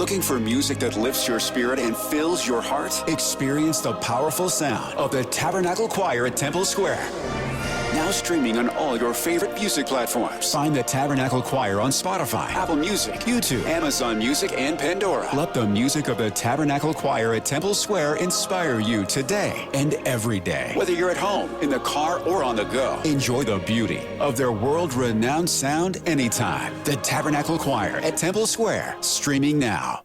Looking for music that lifts your spirit and fills your heart? Experience the powerful sound of the Tabernacle Choir at Temple Square. Now streaming on all your favorite music platforms. Find the Tabernacle Choir on Spotify, Apple Music, YouTube, Amazon Music, and Pandora. Let the music of the Tabernacle Choir at Temple Square inspire you today and every day. Whether you're at home, in the car, or on the go, enjoy the beauty of their world-renowned sound anytime. The Tabernacle Choir at Temple Square, streaming now.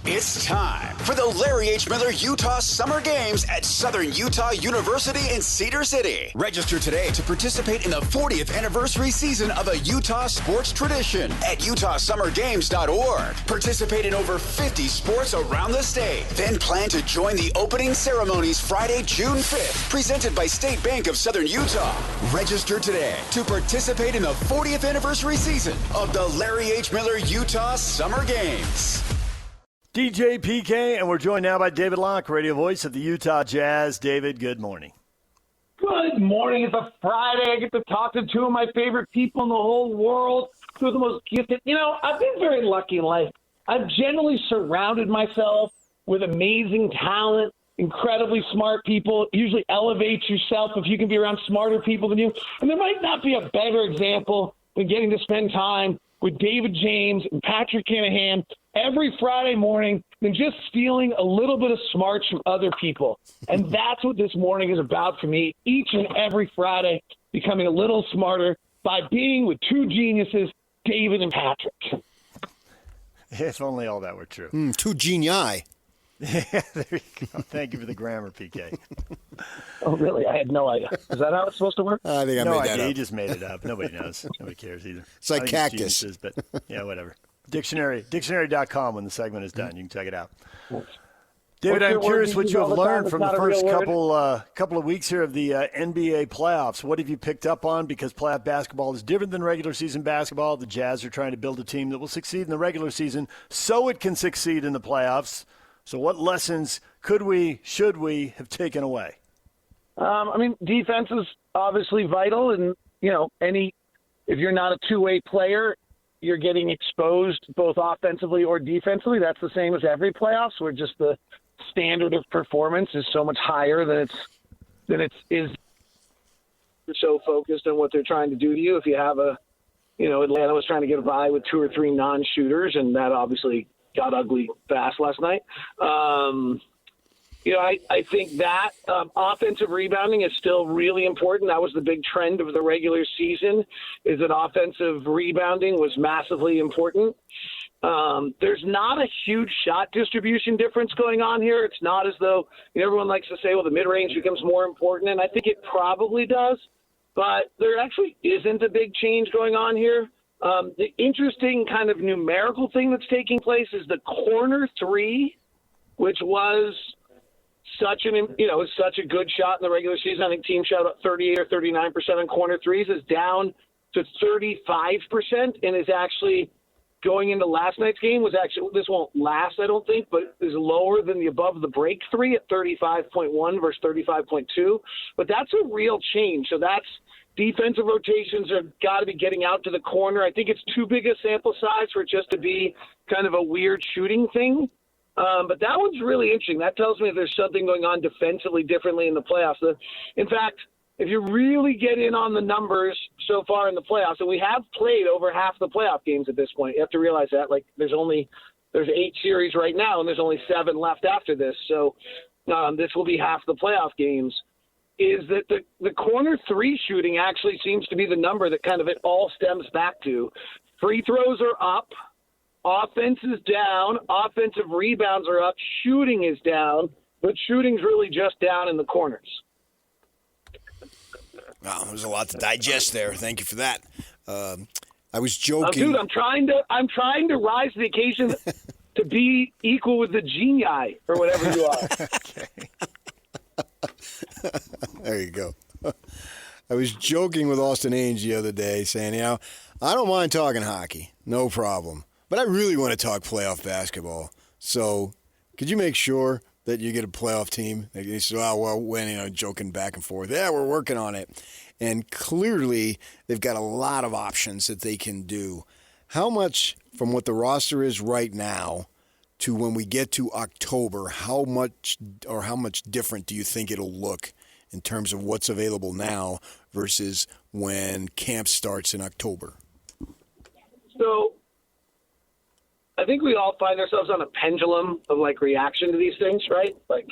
It's time for the Larry H. Miller Utah Summer Games at Southern Utah University in Cedar City. Register today to participate in the 40th anniversary season of a Utah sports tradition at utahsummergames.org. Participate in over 50 sports around the state. Then plan to join the opening ceremonies Friday, June 5th, presented by State Bank of Southern Utah. Register today to participate in the 40th anniversary season of the Larry H. Miller Utah Summer Games. DJ PK, and we're joined now by David Locke, radio voice of the Utah Jazz. David, good morning. Good morning. It's a Friday. I get to talk to two of my favorite people in the whole world, two of the most gifted. You know, I've been very lucky in life. I've generally surrounded myself with amazing talent, incredibly smart people. Usually elevate yourself if you can be around smarter people than you. And there might not be a better example than getting to spend time with David James and Patrick Kinahan every Friday morning than just stealing a little bit of smarts from other people. And that's what this morning is about for me, each and every Friday, becoming a little smarter by being with two geniuses, David and Patrick. If only all that were true. Two genii. Yeah, there you go. Thank you for the grammar, PK. Oh, really? I had no idea. Is that how it's supposed to work? I think I made that up. He just made it up. Nobody knows. Nobody cares either. It's like cactus. Geniuses, but yeah, whatever. Dictionary.com when the segment is done. You can check it out. David, I'm curious what you have learned from the first couple of weeks here of the NBA playoffs. What have you picked up on? Because playoff basketball is different than regular season basketball. The Jazz are trying to build a team that will succeed in the regular season so it can succeed in the playoffs. So what lessons should we have taken away? I mean, defense is obviously vital. And, you know, if you're not a two-way player, you're getting exposed both offensively or defensively. That's the same as every playoffs, where just the standard of performance is so much higher than it is. You're so focused on what they're trying to do to you. If you have Atlanta was trying to get by with two or three non-shooters, and that obviously got ugly fast last night. I think that offensive rebounding is still really important. That was the big trend of the regular season, is that offensive rebounding was massively important. There's not a huge shot distribution difference going on here. It's not as though everyone likes to say, well, the mid-range becomes more important, and I think it probably does. But there actually isn't a big change going on here. The interesting kind of numerical thing that's taking place is the corner three, which was such a good shot in the regular season. I think teams shot about 38 or 39% on corner threes, is down to 35% and is actually going into last night's game this won't last, I don't think, but is lower than the above the break three at 35.1 versus 35.2. But that's a real change. So that's defensive rotations have got to be getting out to the corner. I think it's too big a sample size for it just to be kind of a weird shooting thing. But that one's really interesting. That tells me there's something going on defensively differently in the playoffs. In fact, if you really get in on the numbers so far in the playoffs, and we have played over half the playoff games at this point, you have to realize that. Like, there's 8 series right now, and there's only 7 left after this. So this will be half the playoff games. Is that the corner three shooting actually seems to be the number that kind of it all stems back to. Free throws are up. Offense is down. Offensive rebounds are up. Shooting is down. But shooting's really just down in the corners. Wow, there's a lot to digest there. Thank you for that. I was joking. Dude, I'm trying to rise to the occasion to be equal with the genii or whatever you are. There you go. I was joking with Austin Ainges the other day, saying, I don't mind talking hockey, no problem. But I really want to talk playoff basketball. So could you make sure that you get a playoff team? They said, when, joking back and forth. Yeah, we're working on it. And clearly they've got a lot of options that they can do. How much from what the roster is right now to when we get to October, how much different do you think it'll look in terms of what's available now versus when camp starts in October? So I think we all find ourselves on a pendulum of like reaction to these things, right? Like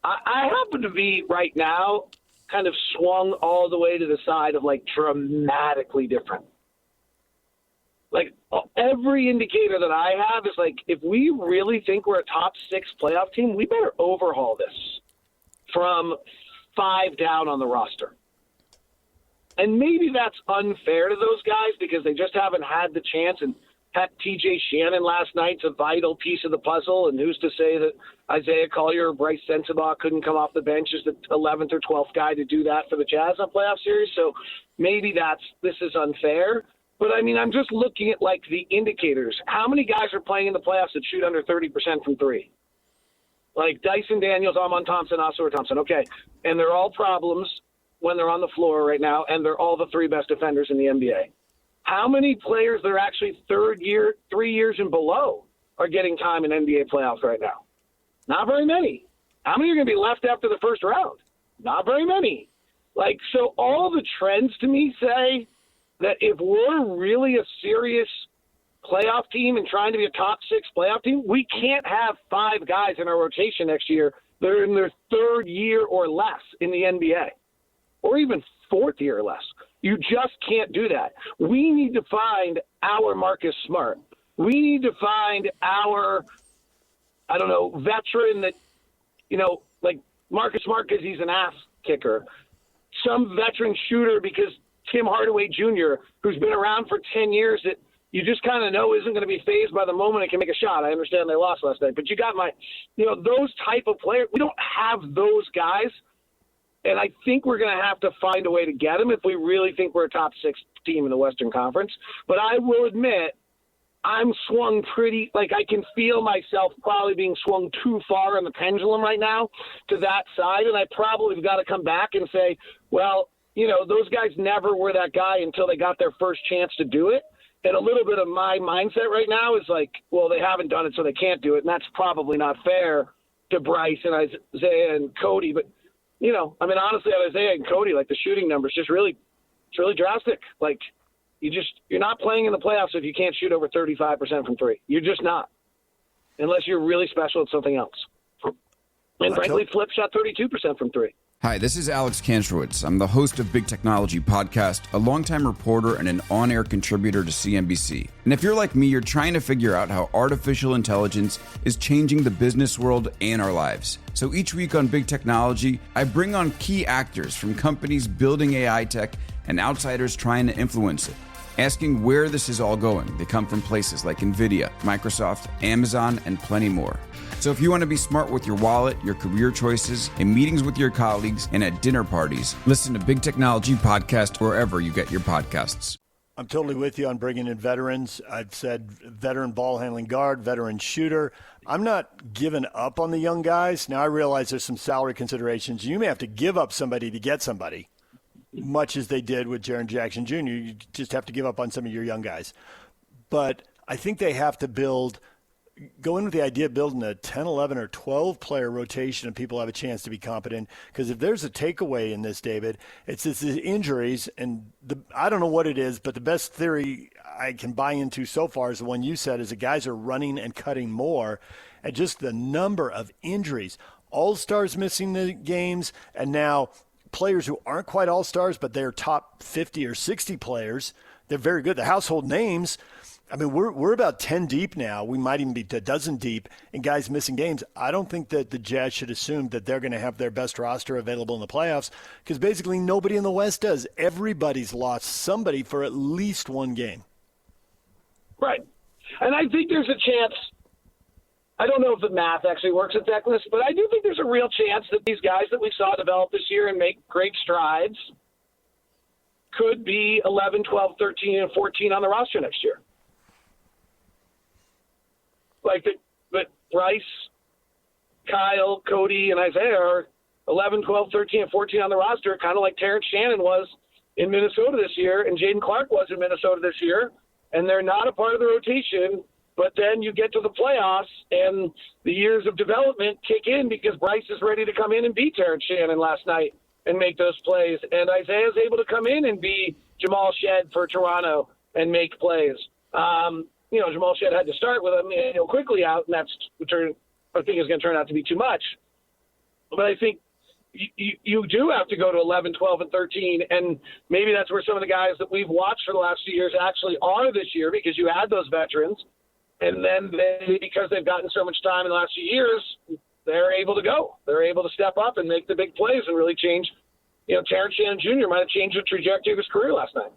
I happen to be right now kind of swung all the way to the side of like dramatically different. Like every indicator that I have is like, if we really think we're a top 6 playoff team, we better overhaul this from 5 down on the roster. And maybe that's unfair to those guys because they just haven't had the chance. And heck, TJ Shannon last night's a vital piece of the puzzle. And who's to say that Isaiah Collier or Bryce Sensabaugh couldn't come off the bench as the 11th or 12th guy to do that for the Jazz on playoff series? So maybe this is unfair. But, I mean, I'm just looking at, like, the indicators. How many guys are playing in the playoffs that shoot under 30% from 3? Like Dyson Daniels, Amon Thompson, Oscar Thompson. Okay. And they're all problems when they're on the floor right now, and they're all the 3 best defenders in the NBA. How many players that are actually 3rd year, 3 years and below are getting time in NBA playoffs right now? Not very many. How many are going to be left after the first round? Not very many. Like, so all the trends to me say that if we're really a serious playoff team and trying to be a top 6 playoff team, we can't have 5 guys in our rotation next year that are in their 3rd year or less in the NBA, or even 4th year or less. You just can't do that. We need to find our Marcus Smart. We need to find our, veteran that, like Marcus Smart because he's an ass kicker. Some veteran shooter because Tim Hardaway Jr., who's been around for 10 years, that you just kind of know isn't going to be fazed by the moment and can make a shot. I understand they lost last night, but you got those type of players. We don't have those guys, and I think we're going to have to find a way to get them if we really think we're a top 6 team in the Western Conference. But I will admit, I'm swung I can feel myself probably being swung too far on the pendulum right now to that side, and I probably have got to come back and say, well, those guys never were that guy until they got their first chance to do it. And a little bit of my mindset right now is like, well, they haven't done it, so they can't do it. And that's probably not fair to Bryce and Isaiah and Cody. But, honestly, on Isaiah and Cody, like the shooting numbers, it's really drastic. Like, you're not playing in the playoffs if you can't shoot over 35% from 3. You're just not, unless you're really special at something else. And frankly, Flip shot 32% from 3. Hi, this is Alex Kantrowitz. I'm the host of Big Technology Podcast, a longtime reporter and an on-air contributor to CNBC. And if you're like me, you're trying to figure out how artificial intelligence is changing the business world and our lives. So each week on Big Technology, I bring on key actors from companies building AI tech and outsiders trying to influence it, asking where this is all going. They come from places like NVIDIA, Microsoft, Amazon, and plenty more. So if you want to be smart with your wallet, your career choices, in meetings with your colleagues, and at dinner parties, listen to Big Technology Podcast wherever you get your podcasts. I'm totally with you on bringing in veterans. I've said veteran ball handling guard, veteran shooter. I'm not giving up on the young guys. Now I realize there's some salary considerations. You may have to give up somebody to get somebody, much as they did with Jaren Jackson Jr. You just have to give up on some of your young guys. But I think they have to go in with the idea of building a 10, 11, or 12-player rotation and people have a chance to be competent. Because if there's a takeaway in this, David, it's the injuries. And I don't know what it is, but the best theory I can buy into so far is the one you said, is the guys are running and cutting more. And just the number of injuries. All-stars missing the games, and now players who aren't quite all-stars, but they're top 50 or 60 players. They're very good. The household names. I mean, we're about 10 deep now. We might even be a dozen deep in guys missing games. I don't think that the Jazz should assume that they're going to have their best roster available in the playoffs because basically nobody in the West does. Everybody's lost somebody for at least one game. Right. And I think there's a chance – I don't know if the math actually works at Techless, but I do think there's a real chance that these guys that we saw develop this year and make great strides could be 11, 12, 13, and 14 on the roster next year. But Bryce, Kyle, Cody, and Isaiah are 11, 12, 13, and 14 on the roster, kind of like Terrence Shannon was in Minnesota this year and Jaden Clark was in Minnesota this year, and they're not a part of the rotation But then you get to the playoffs, and the years of development kick in because Bryce is ready to come in and beat Terrence Shannon last night and make those plays. And Isaiah's able to come in and be Jamal Shed for Toronto and make plays. Jamal Shed had to start with him quickly out, and I think is going to turn out to be too much. But I think you do have to go to 11, 12, and 13, and maybe that's where some of the guys that we've watched for the last few years actually are this year, because you had those veterans, and then because they've gotten so much time in the last few years, they're able to go. They're able to step up and make the big plays and really change. Terrence Shannon Jr. might have changed the trajectory of his career last night.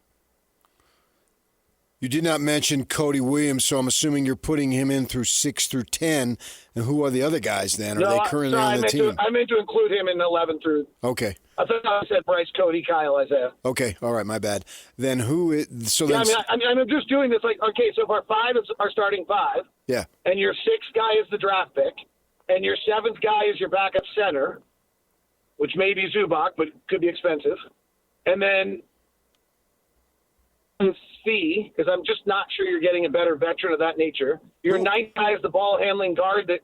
You did not mention Cody Williams, so I'm assuming you're putting him in through 6 through 10. And who are the other guys then? Are they currently on the team? I meant to include him in 11 through. Okay. I thought I said Bryce, Cody, Kyle, Isaiah. Okay. All right. My bad. Then who is? So yeah, then, I'm just doing this so if our 5 is our starting 5. Yeah. And your 6th guy is the draft pick, and your 7th guy is your backup center, which may be Zubac, but could be expensive. And then C, because I'm just not sure you're getting a better veteran of that nature. Your 9th guy is the ball handling guard that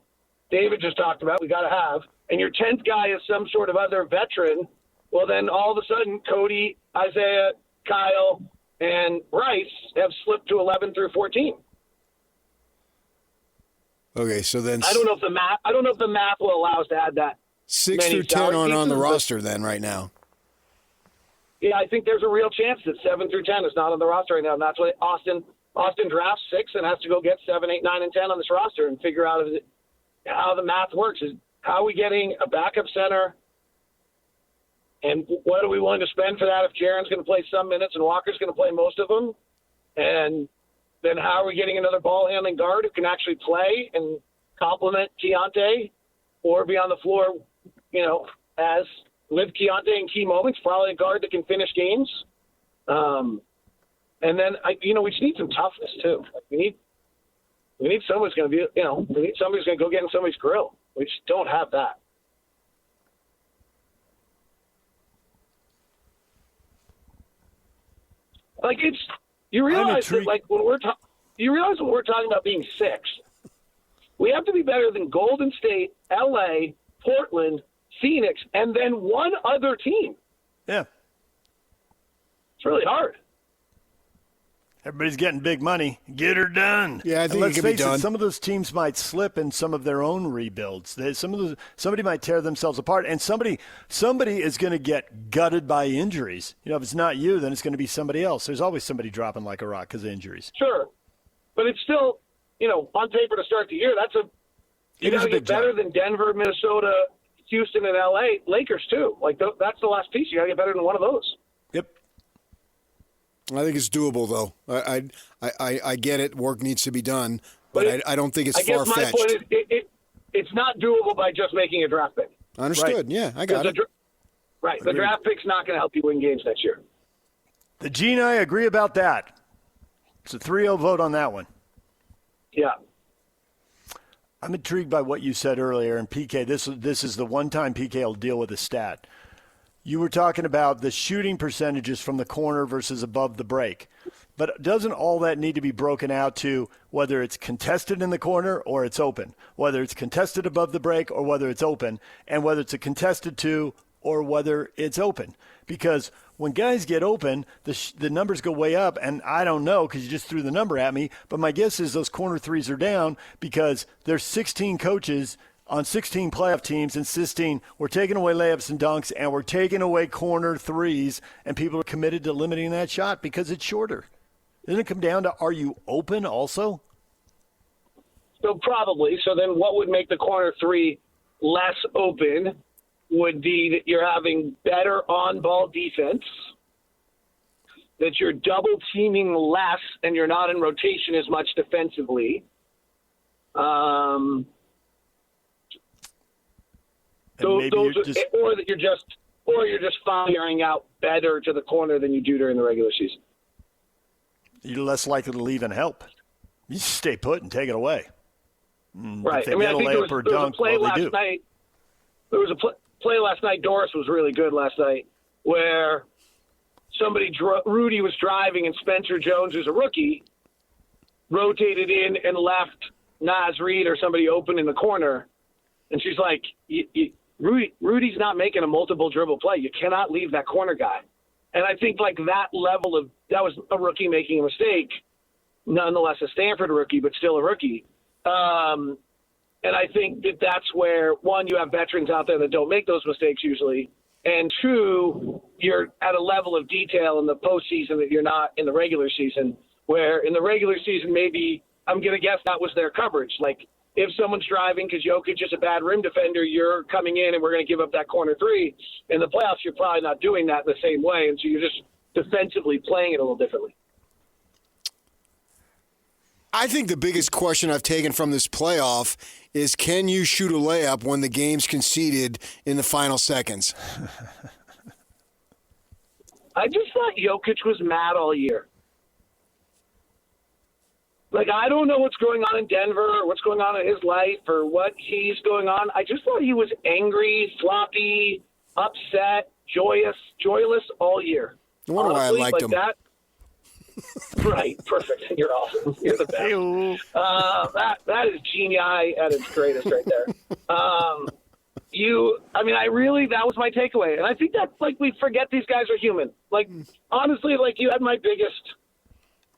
David just talked about. We got to have. And your 10th guy is some sort of other veteran. Well, then all of a sudden, Cody, Isaiah, Kyle, and Bryce have slipped to 11 through 14. Okay, so then I don't know if the math will allow us to add that. 6 through 10 aren't on the roster then right now. Yeah, I think there's a real chance that 7 through 10 is not on the roster right now, and that's why Austin drafts 6 and has to go get 7, 8, 9, and 10 on this roster and figure out how the math works. Is how are we getting a backup center, and what are we willing to spend for that if Jaron's going to play some minutes and Walker's going to play most of them? And then how are we getting another ball-handling guard who can actually play and complement Keontae or be on the floor, as – with Keontae in key moments, probably a guard that can finish games. And then, we just need some toughness, too. We need somebody's going to be, we need somebody's going to go get in somebody's grill. We just don't have that. You realize that, when we're talking about being 6th, we have to be better than Golden State, LA, Portland, Phoenix, and then one other team. Yeah. It's really hard. Everybody's getting big money. Get her done. Yeah, I think it can be done. Some of those teams might slip in some of their own rebuilds. Somebody might tear themselves apart, and somebody is going to get gutted by injuries. If it's not you, then it's going to be somebody else. There's always somebody dropping like a rock because of injuries. Sure, but it's still, on paper to start the year, you got to get better than Denver, Minnesota, Houston, and LA, Lakers too. That's the last piece. You got to get better than one of those. Yep. I think it's doable, though. I get it. Work needs to be done, but I don't think it's far-fetched. I guess my point is it's not doable by just making a draft pick. Understood. Right. Yeah, I got it. Right. The draft pick's not going to help you win games next year. The Gene and I agree about that. It's a 3-0 vote on that one. Yeah. I'm intrigued by what you said earlier, and PK, this is the one time PK will deal with a stat. You were talking about the shooting percentages from the corner versus above the break. But doesn't all that need to be broken out to whether it's contested in the corner or it's open, whether it's contested above the break or whether it's open, and whether it's a contested two or whether it's open? Because when guys get open, the numbers go way up, and I don't know because you just threw the number at me, but my guess is those corner threes are down because there's 16 coaches on 16 playoff teams insisting we're taking away layups and dunks and we're taking away corner threes, and people are committed to limiting that shot because it's shorter. Doesn't it come down to, are you open also? So probably. So then what would make the corner three less open would be that you're having better on-ball defense, that you're double-teaming less and you're not in rotation as much defensively. Or that you're just firing out better to the corner than you do during the regular season. You're less likely to leave and help. You just stay put and take it away. Right. If they get a layup or dunk, well, they do. There was a play last night. Doris was really good last night, where Rudy was driving and Spencer Jones, who's a rookie, rotated in and left Naz Reid or somebody open in the corner. And she's like, Rudy's not making a multiple dribble play. You cannot leave that corner guy. And I think like that was a rookie making a mistake, nonetheless a Stanford rookie, but still a rookie. And I think that's where, one, you have veterans out there that don't make those mistakes usually. And two, you're at a level of detail in the postseason that you're not in the regular season, where in the regular season, maybe I'm going to guess that was their coverage. Like if someone's driving because Jokic is a bad rim defender, you're coming in and we're going to give up that corner three. In the playoffs, you're probably not doing that the same way. And so you're just defensively playing it a little differently. I think the biggest question I've taken from this playoff is, can you shoot a layup when the game's conceded in the final seconds? I just thought Jokic was mad all year. Like, I don't know what's going on in Denver or what's going on in his life or what he's going on. I just thought he was angry, sloppy, upset, joyless all year. I wonder why I liked him. That. Right, perfect. You're awesome. You're the best. That is genius at its greatest right there. That was my takeaway. And I think that, like, we forget these guys are human. Like, honestly, like, you had my biggest,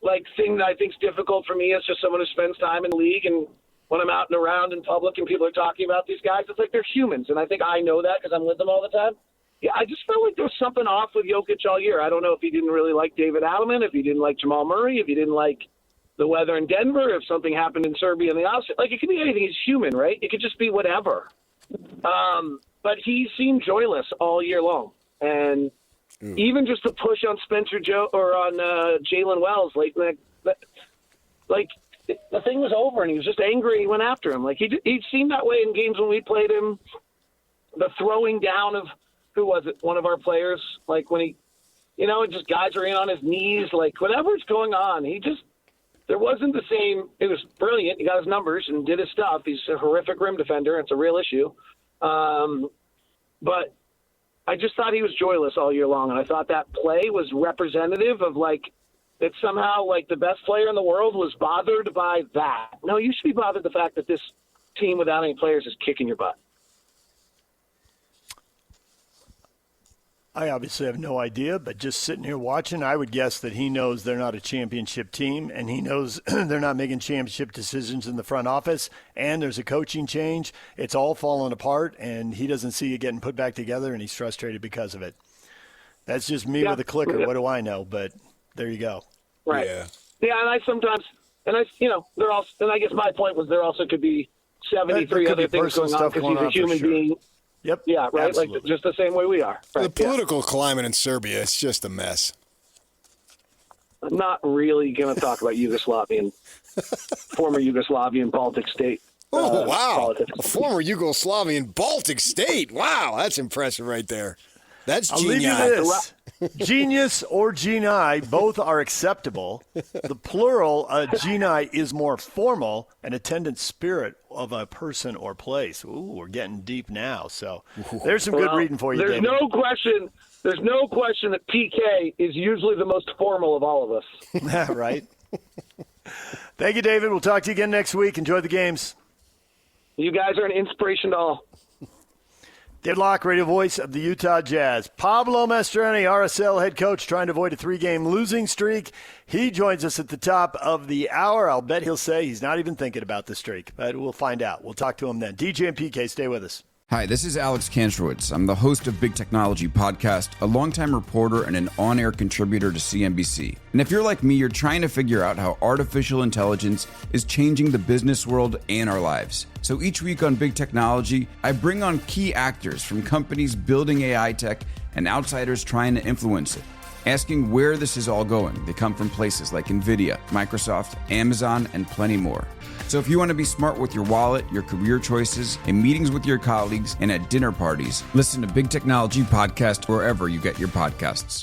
like, thing that I think is difficult for me as just someone who spends time in the league. And when I'm out and around in public and people are talking about these guys, it's like they're humans. And I think I know that because I'm with them all the time. Yeah, I just felt like there was something off with Jokic all year. I don't know if he didn't really like David Adelman, if he didn't like Jamal Murray, if he didn't like the weather in Denver, if something happened in Serbia in the opposite. Like, it could be anything. He's human, right? It could just be whatever. But he seemed joyless all year long. And even just the push on Spencer Joe or on Jalen Wells, like the thing was over and he was just angry. He went after him. Like, he seemed that way in games when we played him. The throwing down of, who was it? One of our players, like when he, just guys are in on his knees, like whatever's going on, there wasn't the same. It was brilliant. He got his numbers and did his stuff. He's a horrific rim defender. It's a real issue. But I just thought he was joyless all year long. And I thought that play was representative of like, that somehow like the best player in the world was bothered by that. No, you should be bothered the fact that this team without any players is kicking your butt. I obviously have no idea, but just sitting here watching, I would guess that he knows they're not a championship team, and he knows they're not making championship decisions in the front office, and there's a coaching change. It's all falling apart, and he doesn't see it getting put back together, and he's frustrated because of it. That's just me with a clicker. What do I know? But there you go. Right. Yeah, and I sometimes – and they're all – and I guess my point was there also could be 73 other things going on because he's a human being. Yep. Yeah, right? Absolutely. Like just the same way we are. Right? The political climate in Serbia is just a mess. I'm not really going to talk about former Yugoslavian Baltic state. Oh, wow. Politics. A former Yugoslavian Baltic state. Wow, that's impressive right there. That's I'll genius. leave you this. Genius or genii, both are acceptable. The plural, genii, is more formal, an attendant spirit of a person or place. Ooh, we're getting deep now. So there's some good reading for you, There's David. There's no question that PK is usually the most formal of all of us. Right. Thank you, David. We'll talk to you again next week. Enjoy the games. You guys are an inspiration to all. David Locke, radio voice of the Utah Jazz. Pablo Mastroeni, RSL head coach, trying to avoid a 3-game losing streak. He joins us at the top of the hour. I'll bet he'll say he's not even thinking about the streak, but we'll find out. We'll talk to him then. DJ and PK, stay with us. Hi, this is Alex Kantrowitz. I'm the host of Big Technology Podcast, a longtime reporter and an on-air contributor to CNBC. And if you're like me, you're trying to figure out how artificial intelligence is changing the business world and our lives. So each week on Big Technology, I bring on key actors from companies building AI tech and outsiders trying to influence it, asking where this is all going. They come from places like NVIDIA, Microsoft, Amazon, and plenty more. So if you want to be smart with your wallet, your career choices, in meetings with your colleagues, and at dinner parties, listen to Big Technology Podcast wherever you get your podcasts.